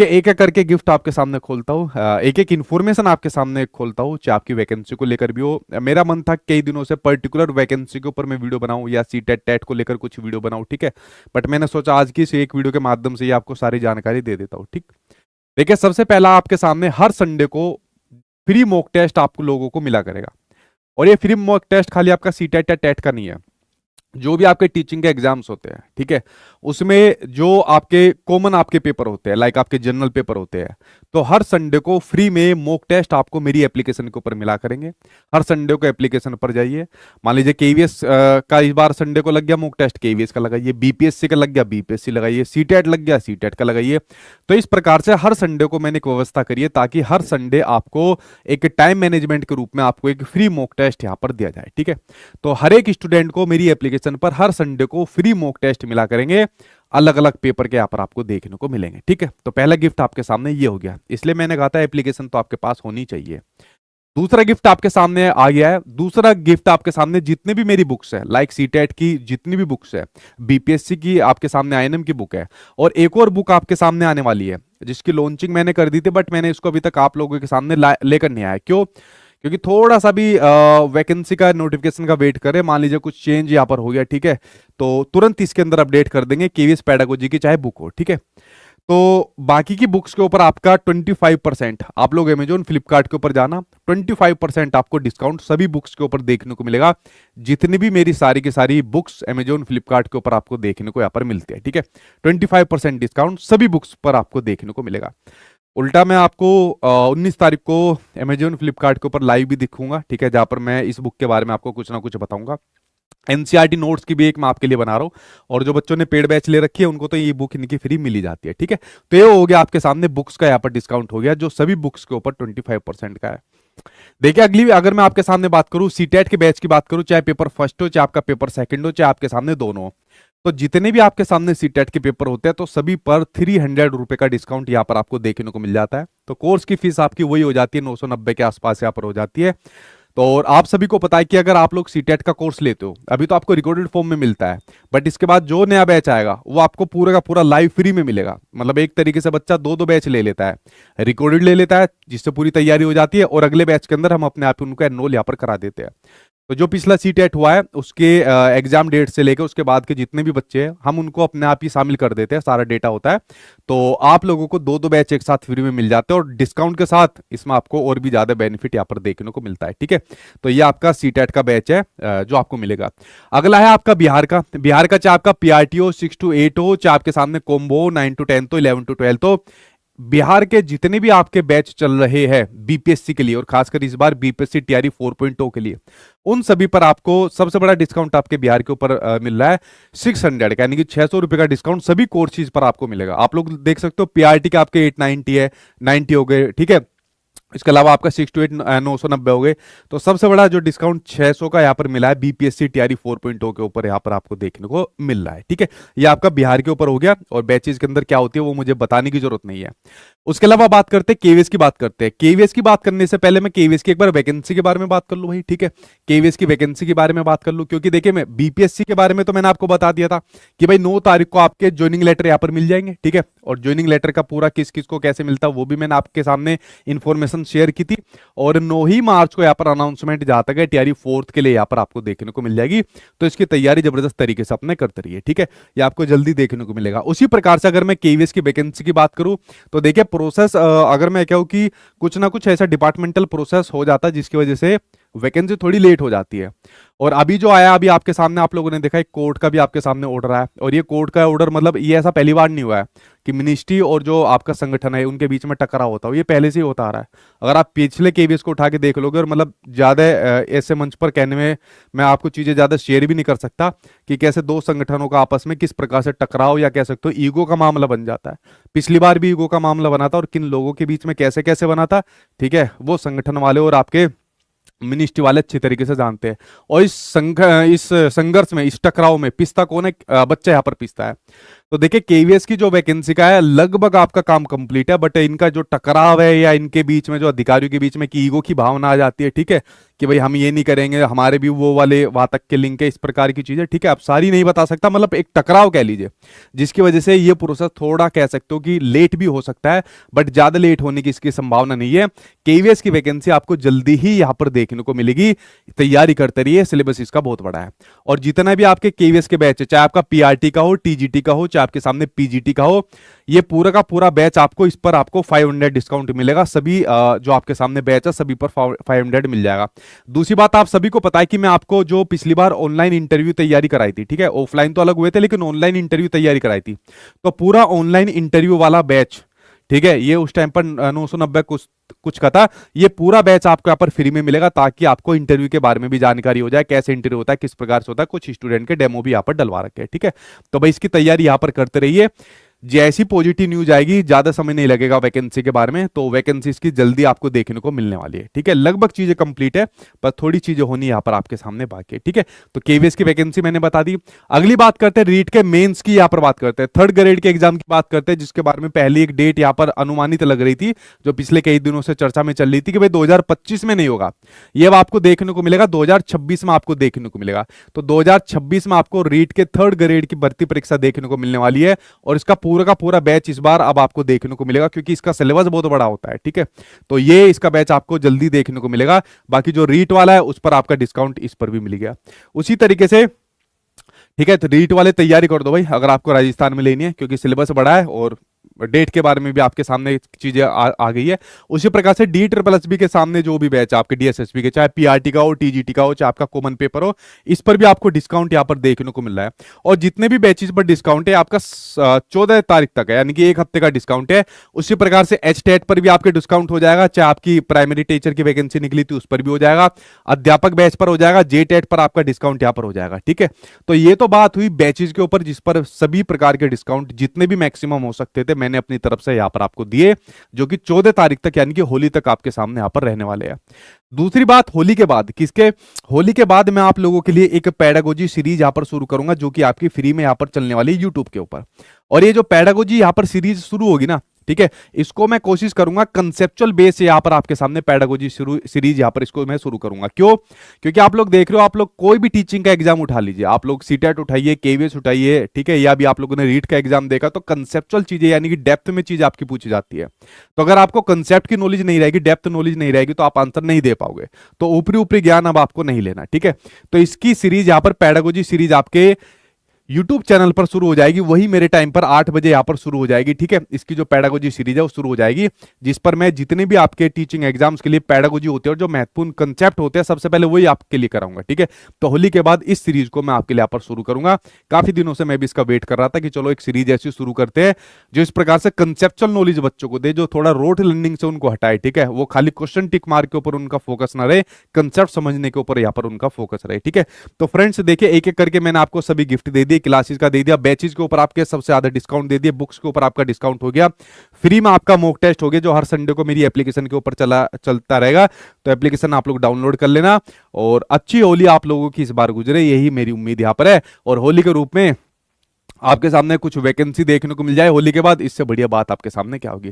एक एक करके गिफ्ट आपके सामने खोलता हूँ, एक एक इन्फॉर्मेशन आपके सामने खोलता हूँ, चाहे आपकी वैकेंसी को लेकर भी हो। मेरा मन था कई दिनों से पर्टिकुलर वैकेंसी के ऊपर मैं वीडियो बनाऊं या सी टेट टेट को लेकर कुछ वीडियो बनाऊं, ठीक है। बट मैंने सोचा आज की इस एक वीडियो के माध्यम से ही आपको सारी जानकारी दे देता हूँ, ठीक। देखिए, सबसे पहला आपके सामने हर संडे को फ्री मॉक टेस्ट आपको लोगों को मिला करेगा। और ये फ्री मॉक टेस्ट खाली आपका सी टेट या टेट का नहीं है, जो भी आपके टीचिंग के एग्जाम्स होते हैं, ठीक है, उसमें जो आपके कॉमन आपके पेपर होते हैं, लाइक आपके जनरल पेपर होते हैं, तो हर संडे को फ्री में मॉक टेस्ट आपको मेरी एप्लीकेशन के ऊपर मिला करेंगे। हर संडे को एप्लीकेशन पर जाइए। मान लीजिए केवीएस का इस बार संडे को लग गया मॉक टेस्ट, केवीएस का लगाइए। बीपीएससी का लग गया, बीपीएससी लगाइए। सीटेट लग गया, सीटेट का लगाइए। तो इस प्रकार से हर संडे को मैंने एक व्यवस्था करी है, ताकि हर संडे आपको एक टाइम मैनेजमेंट के रूप में आपको एक फ्री मॉक टेस्ट यहाँ पर दिया जाए, ठीक है। तो हर एक स्टूडेंट को मेरी एप्लीकेशन पर हर संडे को फ्री मॉक टेस्ट मिला करेंगे। अलग अलग पेपर के यहाँ पर आपको देखने को मिलेंगे, ठीक है। तो पहला गिफ्ट आपके सामने ये हो गया, इसलिए मैंने कहा था एप्लीकेशन तो आपके पास होनी चाहिए। दूसरा गिफ्ट आपके सामने आ गया है। दूसरा गिफ्ट आपके सामने जितने भी मेरी बुक्स है, लाइक सीटेट की जितनी भी बुक्स है, बीपीएससी की आपके सामने आईएनएम की बुक है, और एक और बुक आपके सामने आने वाली है जिसकी लॉन्चिंग मैंने कर दी थी, बट मैंने इसको अभी तक आप लोगों के सामने लेकर नहीं आया। क्यों? क्योंकि थोड़ा सा भी वैकेंसी का नोटिफिकेशन का वेट करें। मान लीजिए कुछ चेंज यहाँ पर हो गया, ठीक है, तो तुरंत इसके अंदर अपडेट कर देंगे केवीएस पेडागोजी की चाहे बुक हो, ठीक है। तो बाकी की बुक्स के ऊपर आपका 25%, आप लोग अमेजोन फ्लिपकार्ट के ऊपर जाना, 25% आपको डिस्काउंट सभी बुक्स के ऊपर देखने को मिलेगा। जितनी भी मेरी सारी की सारी बुक्स अमेजोन फ्लिपकार्ट के ऊपर आपको देखने को यहाँ पर मिलती है, ठीक है। 25% डिस्काउंट सभी बुक्स पर आपको देखने को मिलेगा। उल्टा मैं आपको 19 तारीख को अमेजोन फ्लिपकार्ट के ऊपर लाइव भी दिखूंगा, ठीक है, जहां पर मैं इस बुक के बारे में आपको कुछ ना कुछ बताऊंगा। एनसीईआरटी नोट्स की भी एक मैं आपके लिए बना रहा हूं, और जो बच्चों ने पेड बैच ले रखी है उनको तो ये बुक इनकी फ्री मिली जाती है, ठीक है। तो ये हो गया आपके सामने बुक्स का यहाँ पर डिस्काउंट हो गया, जो सभी बुक्स के ऊपर 25% का है। देखिए, अगली अगर मैं आपके सामने बात करूं सीटेट के बैच की बात करूं, चाहे पेपर फर्स्ट हो, चाहे आपका पेपर सेकंड हो, चाहे आपके सामने दोनों हो, तो जितने भी आपके सामने सीटेट के पेपर होते हैं तो सभी पर 300 रुपए का डिस्काउंट यहाँ पर आपको देखने को मिल जाता है। तो कोर्स की फीस आपकी वही हो जाती है, 990 के आसपास यहाँ पर हो जाती है। तो और आप सभी को पता है कि अगर आप लोग सीटेट का कोर्स लेते हो, अभी तो आपको रिकॉर्डेड फॉर्म में मिलता है, बट इसके बाद जो नया बैच आएगा वो आपको पूरा का पूरा लाइव फ्री में मिलेगा। मतलब एक तरीके से बच्चा दो दो बैच ले लेता है, रिकॉर्डेड ले लेता है जिससे पूरी तैयारी हो जाती है, और अगले बैच के अंदर हम अपने आप उनको एनरोल यहाँ पर करा देते हैं। तो जो पिछला सीटेट हुआ है उसके एग्जाम डेट से लेकर उसके बाद के जितने भी बच्चे हैं हम उनको अपने आप ही शामिल कर देते हैं, सारा डेटा होता है। तो आप लोगों को दो दो बैच एक साथ फ्री में मिल जाते हैं, और डिस्काउंट के साथ इसमें आपको और भी ज्यादा बेनिफिट यहाँ पर देखने को मिलता है, ठीक है। तो ये आपका सीटेट का बैच है जो आपको मिलेगा। अगला है आपका बिहार का। बिहार का चाहे आपका पीआरटी हो 6 to 8 हो, चाहे आपके सामने कोम्बो 9 to 10 हो, 11 to 12 हो, बिहार के जितने भी आपके बैच चल रहे हैं बीपीएससी के लिए, और खासकर इस बार बीपीएससी टीआरई 4.0 के लिए, उन सभी पर आपको सबसे बड़ा डिस्काउंट आपके बिहार के ऊपर मिल रहा है 600 यानी कि 600 रुपए का डिस्काउंट सभी कोर्सेज पर आपको मिलेगा। आप लोग देख सकते हो पीआरटी के आपके 890 है, 90 हो गए, ठीक है। इसके अलावा आपका 6 to 8 990 हो गए। तो सबसे बड़ा जो डिस्काउंट 600 का यहाँ पर मिला है बीपीएससी टीआरई 4.0 के ऊपर यहाँ पर आपको देखने को मिल रहा है, ठीक है। ये आपका बिहार के ऊपर हो गया, और बैचेज के अंदर क्या होती है वो मुझे बताने की जरूरत नहीं है। उसके अलावा बात करते हैं केवीएस की बात करते हैं। केवीएस की बात करने से पहले मैं केवीएस की एक बार वैकेंसी के बारे में बात कर लूं भाई, ठीक है। केवीएस की वैकेंसी के बारे में बात कर लूं, क्योंकि देखिए मैं बीपीएससी के बारे में तो मैंने आपको बता दिया था कि भाई 9 तारीख को आपके ज्वाइनिंग लेटर यहाँ पर मिल जाएंगे, ठीक है। और ज्वाइनिंग लेटर का पूरा किस किस को कैसे मिलता है वो भी मैंने आपके सामने इंफॉर्मेशन शेयर की थी। और 9 ही मार्च को यहाँ पर अनाउंसमेंट जहां तक है टीआरई 4th के लिए यहाँ पर आपको देखने को मिल जाएगी। तो इसकी तैयारी जबरदस्त तरीके से अपने करते रहिए, ठीक है। ये आपको जल्दी देखने को मिलेगा। उसी प्रकार से अगर मैं केवीएस की वैकेंसी की बात करूं तो देखिए प्रोसेस, अगर मैं कहूं कि कुछ ना कुछ ऐसा डिपार्टमेंटल प्रोसेस हो जाता है जिसकी वजह से वैकेंसी थोड़ी लेट हो जाती है। और अभी जो आया, अभी आपके सामने आप लोगों ने देखा एक कोर्ट का भी आपके सामने ऑर्डर आया, और ये कोर्ट का ऑर्डर मतलब ये ऐसा पहली बार नहीं हुआ है कि मिनिस्ट्री और जो आपका संगठन है उनके बीच में टकराव होता हो, ये पहले से ही होता आ रहा है। अगर आप पिछले केवीएस को उठा के देख लोगे, और मतलब ज्यादा ऐसे मंच पर कहने में मैं आपको चीजें ज्यादा शेयर भी नहीं कर सकता कि कैसे दो संगठनों का आपस में किस प्रकार से टकराव या कह सकते हो ईगो का मामला बन जाता है। पिछली बार भी ईगो का मामला बना था, और किन लोगों के बीच में कैसे कैसे बना था, ठीक है, वो संगठन वाले और आपके मिनिस्ट्री वाले अच्छी तरीके से जानते हैं। और इस संघर्ष में, इस टकराव में पिसता कौन है? बच्चा यहाँ पर पिसता है। तो देखिए केवीएस की जो वैकेंसी का है लगभग आपका काम कंप्लीट है, बट इनका जो टकराव है या इनके बीच में जो अधिकारियों के बीच में की ईगो की भावना आ जाती है, ठीक है, कि भाई हम ये नहीं करेंगे, हमारे भी वो वाले वहां तक के लिंक है, इस प्रकार की चीजें, ठीक है, अब सारी नहीं बता सकता, मतलब एक टकराव कह लीजिए, जिसकी वजह से ये प्रोसेस थोड़ा कह सकते हो कि लेट भी हो सकता है, बट ज्यादा लेट होने की इसकी संभावना नहीं है। केवीएस की वैकेंसी आपको जल्दी ही यहाँ पर देखने को मिलेगी, तैयारी करते रहिए, सिलेबस इसका बहुत बड़ा है। और जितना भी आपके केवीएस के बैच है, चाहे आपका पीआरटी का हो, टीजीटी का हो, चाहे आपके सामने पीजीटी का हो, ये पूरा का पूरा बैच आपको, इस पर आपको 500 डिस्काउंट मिलेगा। सभी जो आपके सामने बैच है सभी पर 500 मिल जाएगा। दूसरी बात, आप सभी को पता है कि मैं आपको जो पिछली बार ऑनलाइन इंटरव्यू तैयारी कराई थी, ठीक है, ऑफलाइन तो अलग हुए थे लेकिन ऑनलाइन इंटरव्यू तैयारी कराई थी, तो पूरा ऑनलाइन इंटरव्यू वाला बैच, ठीक है, ये उस टाइम पर 990 कुछ का था, ये पूरा बैच आपको यहाँ पर फ्री में मिलेगा, ताकि आपको इंटरव्यू के बारे में भी जानकारी हो जाए, कैसे इंटरव्यू होता है, किस प्रकार से होता है, कुछ स्टूडेंट के डेमो भी यहाँ पर डलवा रखे हैं, ठीक है। तो भाई इसकी तैयारी यहाँ पर करते रहिए, जैसी पॉजिटिव न्यूज आएगी, ज्यादा समय नहीं लगेगा वैकेंसी के बारे में, तो वैकेंसी इसकी जल्दी आपको देखने को मिलने वाली है, ठीक है। लगभग चीजें कंप्लीट है, पर थोड़ी चीजें होनी यहाँ पर आपके सामने बाकी है, ठीक है। तो केवीएस की वैकेंसी मैंने बता दी। अगली बात करते हैं रीट के मेंस की, यहाँ पर बात करते हैं थर्ड ग्रेड के एग्जाम की बात करते हैं, जिसके बारे में पहली एक डेट यहाँ पर अनुमानित लग रही थी, जो पिछले कई दिनों से चर्चा में चल रही थी कि भाई 2025 में नहीं होगा, ये अब आपको देखने को मिलेगा 2026 में आपको देखने को मिलेगा। तो 2026 में आपको रीट के थर्ड ग्रेड की भर्ती परीक्षा देखने को मिलने वाली है, और इसका पूरा का पूरा बैच इस बार अब आपको देखने को मिलेगा, क्योंकि इसका सिलेबस बहुत बड़ा होता है, ठीक है। तो ये इसका बैच आपको जल्दी देखने को मिलेगा। बाकी जो रीट वाला है उस पर आपका डिस्काउंट इस पर भी मिल गया उसी तरीके से, ठीक है। तो रीट वाले तैयारी कर दो भाई, अगर आपको राजस्थान में लेनी है, क्योंकि सिलेबस बड़ा है और डेट के बारे में भी आपके सामने चीजें आ गई है। उसी प्रकार से डी ट्रिपल एस बी के सामने जो भी बैच आपके डीएसएसबी के, चाहे पीआरटी का हो, टीजीटी का हो, चाहे आपका कॉमन पेपर हो, इस पर भी आपको डिस्काउंट यहाँ पर देखने को मिल रहा है। और जितने भी बैचेस पर डिस्काउंट है आपका 14 तारीख तक है, यानी कि एक हफ्ते का डिस्काउंट है। उसी प्रकार से एच टेट पर भी आपके डिस्काउंट हो जाएगा, चाहे आपकी प्राइमरी टीचर की वैकेंसी निकली थी उस पर भी हो जाएगा, अध्यापक बैच पर हो जाएगा, जे टेट पर आपका डिस्काउंट यहाँ पर हो जाएगा, ठीक है। तो ये तो बात हुई बैचेस के ऊपर, जिस पर सभी प्रकार के डिस्काउंट जितने भी मैक्सिमम हो सकते थे मैंने अपनी तरफ से यहाँ पर आपको दिए, जो कि 14 तारीख तक यानी कि होली तक आपके सामने यहाँ पर रहने वाले हैं। दूसरी बात, होली के बाद होली के बाद मैं आप लोगों के लिए एक पेडागोजी सीरीज यहाँ पर शुरू करूंगा, जो कि आपकी फ्री में यहाँ पर चलने वाली है यूट्यूब के ऊपर। और ये जो पेडागोजी यहाँ पर सीरीज शुरू होगी ना, ठीक है, इसको मैं कोशिश करूंगा कंसेप्चुअल बेस से यहाँ पर आपके सामने पेडागोजी सीरीज यहाँ पर इसको मैं शुरू करूंगा। क्यों? क्योंकि आप लोग देख रहे हो, आप लोग कोई भी टीचिंग का एग्जाम उठा लीजिए, आप लोग सीटेट उठाइए, केवीएस उठाइए, ठीक है, या भी आप लोगों ने रीट का एग्जाम देखा, तो कंसेप्चुअल चीजें यानी कि डेप्थ में चीज आपकी पूछी जाती है। तो अगर आपको कंसेप्ट की नॉलेज नहीं रहेगी, डेप्थ नॉलेज नहीं रहेगी, तो आप आंसर नहीं दे पाओगे। तो ऊपरी ऊपरी ज्ञान अब आपको नहीं लेना, ठीक है। तो इसकी सीरीज यहाँ पर पेडागोजी सीरीज आपके यूट्यूब चैनल पर शुरू हो जाएगी, वही मेरे टाइम पर 8 बजे यहाँ पर शुरू हो जाएगी, ठीक है। इसकी जो पेडागोजी सीरीज है वो शुरू हो जाएगी, जिस पर मैं जितने भी आपके टीचिंग एग्जाम्स के लिए पेडागोजी होते हैं और जो महत्वपूर्ण कंसेप्ट होते हैं सबसे पहले वही आपके लिए कराऊंगा, ठीक है। तो होली के बाद इस सीरीज को मैं आपके लिए यहाँ पर शुरू करूंगा। काफी दिनों से मैं भी इसका वेट कर रहा था कि चलो एक सीरीज ऐसी शुरू करते हैं जो इस प्रकार से कंसेप्चुअल नॉलेज बच्चों को दे, जो थोड़ा रोड लर्निंग से उनको हटाए, ठीक है, वो खाली क्वेश्चन टिक मार्क के ऊपर उनका फोकस ना रहे, कंसेप्ट समझने के ऊपर यहाँ पर उनका फोकस रहे, ठीक है। तो फ्रेंड्स देखिए, एक एक करके मैंने आपको सभी गिफ्ट दे दिए, क्लासेस का दे दिया, बैचेस के ऊपर आपके सबसे ज्यादा डिस्काउंट दे दिए, बुक्स के ऊपर आपका डिस्काउंट हो गया, फ्री में आपका मॉक टेस्ट हो गया, जो हर संडे को मेरी एप्लीकेशन के ऊपर चलता रहेगा। तो एप्लीकेशन आप लोग डाउनलोड कर लेना, और अच्छी होली आप लोगों की इस बार गुजरे, यही मेरी उम्मीद यहाँ पर है। और होली के रूप में आपके सामने कुछ वैकेंसी देखने को मिल जाए होली के बाद, इससे बढ़िया बात आपके सामने क्या होगी।